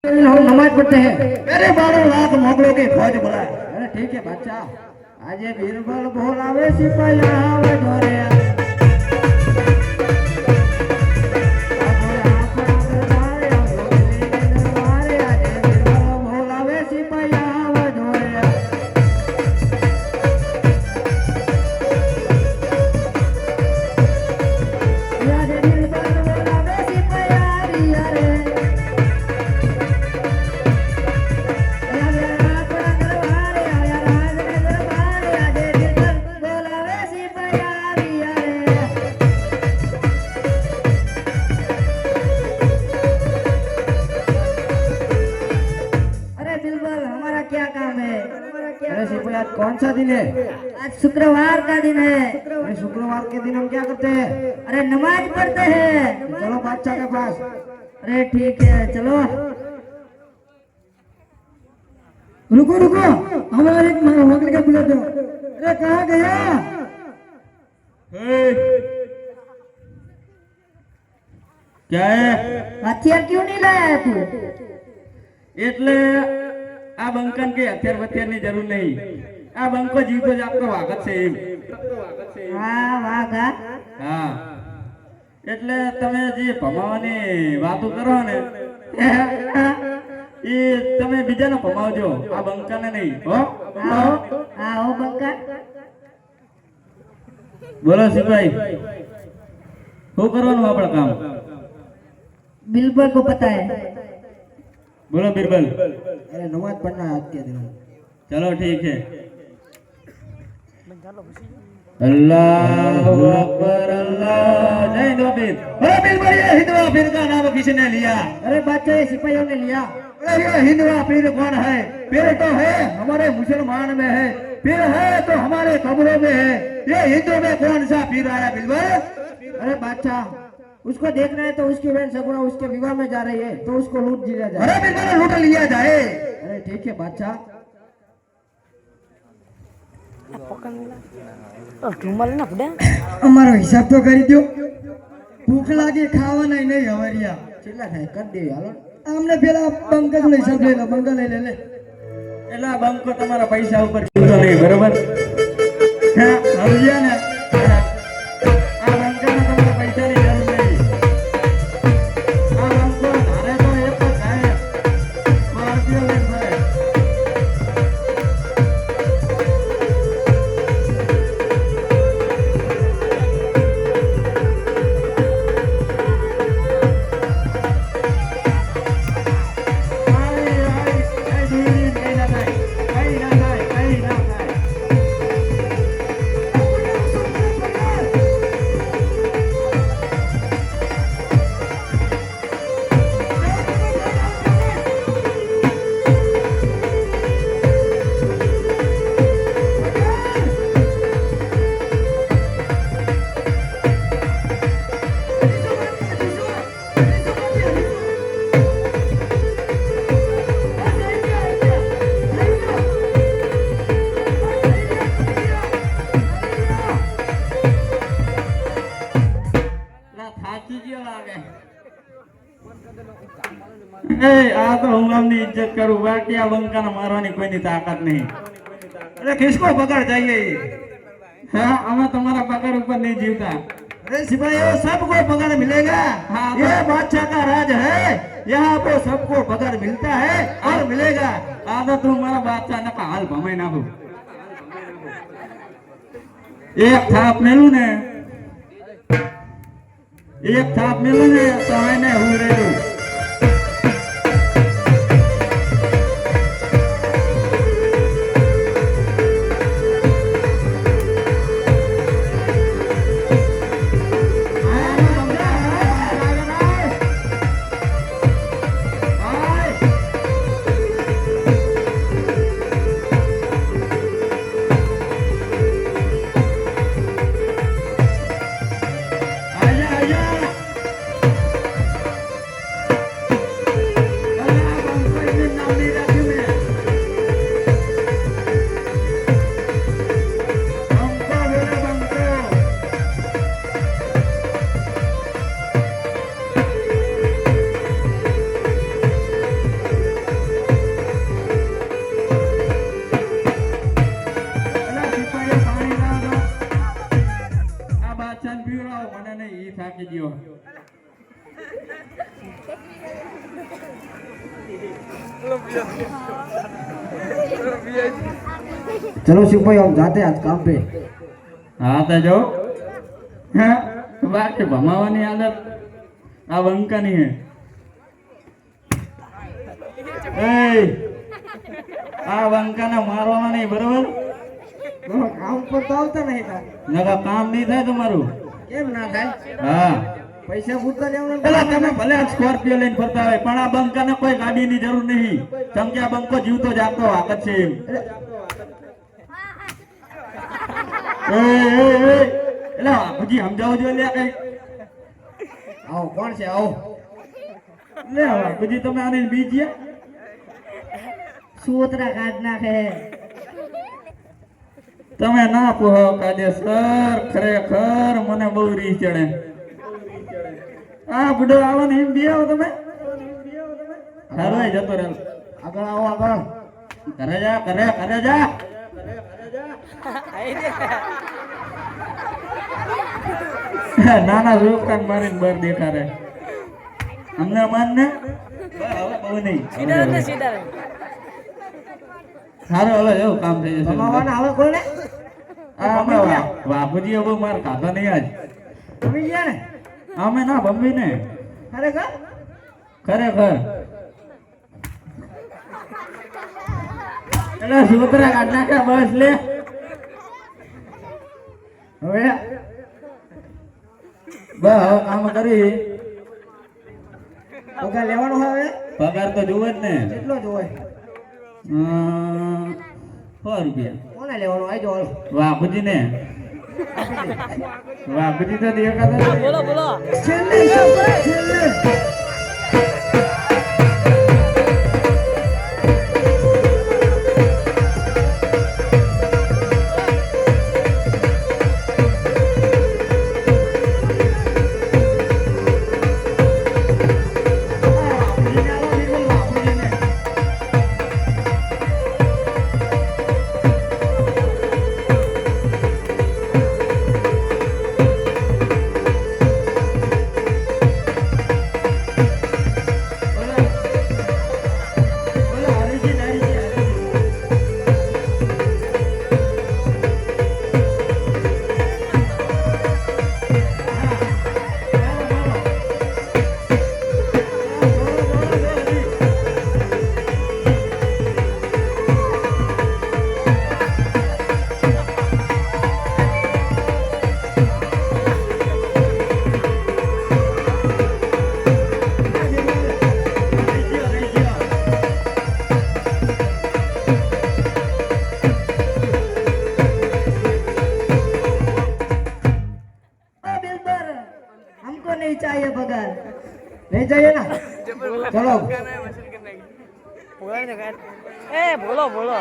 हम नमाज पढ़ते हैं। मेरे 12 लाख मोगलों की फौज बुलाए। अरे ठीक है बादशाह। आज ये बीरबल बोलावे सिपाही आवे जोरे कौन सा दिन है? आज शुक्रवार का दिन है। अरे शुक्रवार के दिन हम क्या करते हैं? अरे नमाज पढ़ते हैं। चलो बादशाह के पास। अरे ठीक है चलो। रुको रुको, हमारे एक मंगल का बुला दो। अरे कहाँ गया? क्या है? हथियार क्यों नहीं लाया तू? એટલે આ બંકન કે હથિયાર વથિયારની જરૂર નહીં. આ બંકો જીવતો જ આપણો વાગત છે એમ. હા વાઘા. હા એટલે તમે જે ભમાવાની વાતો કરો ને એ તમે બીજાને ભમાવજો, આ બંકાને નહીં હો. आओ बंका। બોલો સિપાઈ, શું કરવાનું આપણે કામ? बिल्बल को पता है। बोलो बिरबल। अरे नमाज पढ़ना है आज के दिन। चलो ठीक है। अल्लाह अकबर अल्लाह। जय दो बीर। अरे बिरबल, ये हिंदवा पीर का नाम किसने लिया? अरे बादशाह ये सिपाहियों ने लिया। अरे ये हिंदवा पीर कौन है? पीर तो है हमारे मुसलमान में है, पीर है तो हमारे कब्रों में है। ये हिंदू में कौन सा पीर आया बिरबल? अरे बादशाह, उसको देखना है तो उसकी बहन सगुना उसके विवाह में जा रही है, तो उसको लूट लिया जाए। अरे बिरबल, लूट लिया जाए। अरे ठीक है बादशाह। અમારો હિસાબ તો કરી દો. ભૂખ લાગે, ખાવાના નહીં હવારિયા. ચેલા થાય કર દે હાલો. આમને પેલા પંકજનો હિસાબ લઈ લો. બંગા લઈ લે. એટલે આ બંકો તમારા પૈસા ઉપર જીવતો નહીં, બરોબર? હા સમજ્યા ને? આ બંકાને તમારા પૈસાની જરૂર નહીં. આ બંકો ધારે તો એક જ થાય, સ્કોર્પિયો લઈને ફરે. આ તો હું આમની ઇજ્જત કરું, બાકી આ બંકાને મારવાની કોઈની તાકાત નહીં. અરે કિસકો પકड़ चाहिए? हाँ, हमें तुम्हारा पकड़ ऊपर नहीं जीवता। अरे सिपाही सबको पकड़ मिलेगा। हाँ, ये बादशाह का राज है, यहाँ पे सबको पकड़ मिलता है और मिलेगा। आ तो तुम्हारा बादशाह ने हाल भमाई नाखो। एक थाप मेलू ने, एक थाप मेलू ने तो मैंने हुए रे। चलो शिव भाई हम जाते हैं आज काम पे। હા તો જો હા બાકી ભમાવાની આદત આ બંકાની હે એ આ બંકાને મારવાના નહીં બરોબર तो काम पर तो આવતા નહીં था નકા કામ નહીં થાય તમારું કેમ ના થાય હા પૈસા પૂરતા લેવાના પેલા તમે ભલે આ સ્કોર્પિયો લઈને ફરતા હોય પણ આ બંકાને કોઈ ગાડીની જરૂર નહીં કેમ કે આ બંકો જીવતો જાગતો વાકત છે એમ એટલે બાપુજી સમજાવો જો લે કઈ આવો કોણ છે આવો લે બાપુજી તમે આને બીજીએ सूत्रा काट नाखे તમે ના પૂછો કાજે સર ખરેખર મને બહુ રીસ ચડે આ બુડો આવો ને એમ બી આવો તમે હારવાય જતો રહે આગળ આવો આગળ કરે જા કરે જા નાના રોકન મારીને બર દેખાડે અમને માન ને હવે બહુ નહીં સારું હવે એવું કામ થઈ જશે કમાવાના હવે કોને આ અમે બાપુજી હવે માર ખાતા નહીં આજ તમે ગયા ને અમે ના બમ્બી ને ખરેખર ખરેખર એટલે સુતરા કાઢ નાખે બસ લે હવે બસ હવે કામ કરી પગાર લેવાનો હવે પગાર તો જોવે જ ને કેટલો જોવે 100 રૂપિયા કોને લેવાનો આજો હાલો બાપુજી ને બાપુજી તો દેખાતો બોલો બોલો છેલ્લે છેલ્લે हमको नहीं चाहिए पगार नहीं चाहिए ना चलो बोलो बोलो